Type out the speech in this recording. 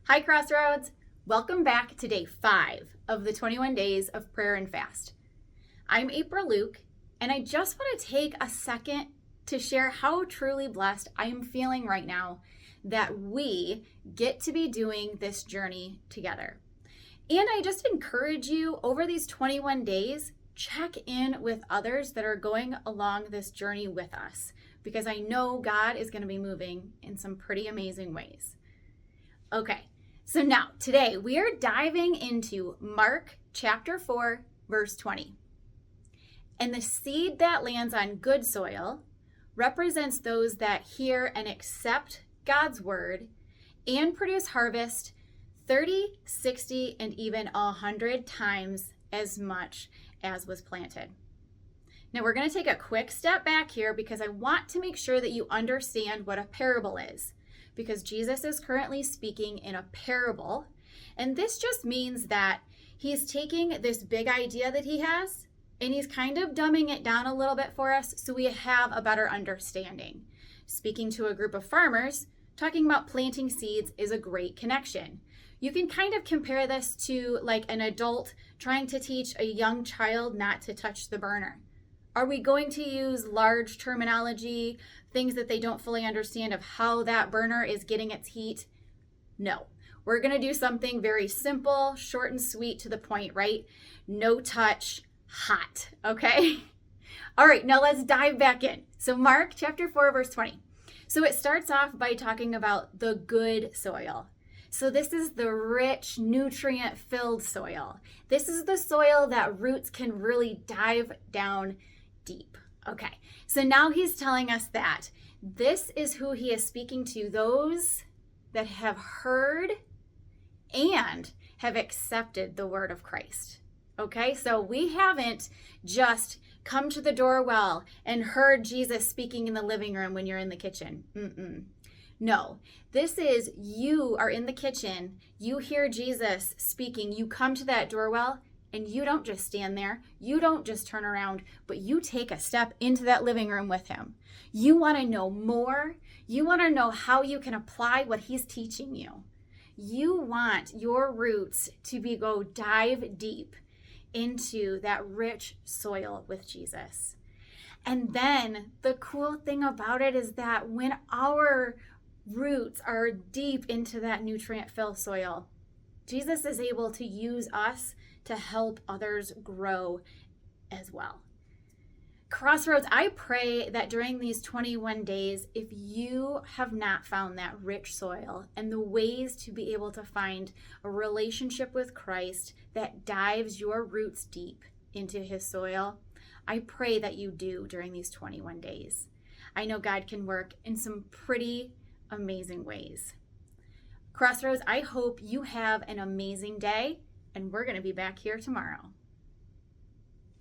Hi, Crossroads. Welcome back to day 5 of the 21 days of prayer and fast. I'm April Luke, and I just want to take a second to share how truly blessed I am feeling right now that we get to be doing this journey together. And I just encourage you over these 21 days, check in with others that are going along this journey with us, because I know God is going to be moving in some pretty amazing ways. Okay, so now today we are diving into Mark chapter 4, verse 20. And the seed that lands on good soil represents those that hear and accept God's word and produce harvest 30, 60, and even 100 times as much as was planted. Now we're going to take a quick step back here because I want to make sure that you understand what a parable is, because Jesus is currently speaking in a parable, and this just means that he's taking this big idea that he has and he's kind of dumbing it down a little bit for us so we have a better understanding. Speaking to a group of farmers, talking about planting seeds is a great connection. You can kind of compare this to like an adult trying to teach a young child not to touch the burner. Are we going to use large terminology, things that they don't fully understand of how that burner is getting its heat? No. We're going to do something very simple, short and sweet, to the point, right? No touch, hot, okay? All right, now let's dive back in. So Mark chapter 4, verse 20. So it starts off by talking about the good soil. So this is the rich, nutrient-filled soil. This is the soil that roots can really dive down deep. Okay, so now he's telling us that this is who he is speaking to, those that have heard and have accepted the word of Christ. Okay, so we haven't just come to the doorwell and heard Jesus speaking in the living room when you're in the kitchen. No, this is you are in the kitchen, you hear Jesus speaking, you come to that doorwell, and you don't just stand there, you don't just turn around, but you take a step into that living room with him. You want to know more. You want to know how you can apply what he's teaching you. You want your roots to go dive deep into that rich soil with Jesus. And then the cool thing about it is that when our roots are deep into that nutrient-filled soil, Jesus is able to use us to help others grow as well. Crossroads, I pray that during these 21 days, if you have not found that rich soil and the ways to be able to find a relationship with Christ that dives your roots deep into his soil, I pray that you do during these 21 days. I know God can work in some pretty amazing ways. Crossroads, I hope you have an amazing day, and we're going to be back here tomorrow.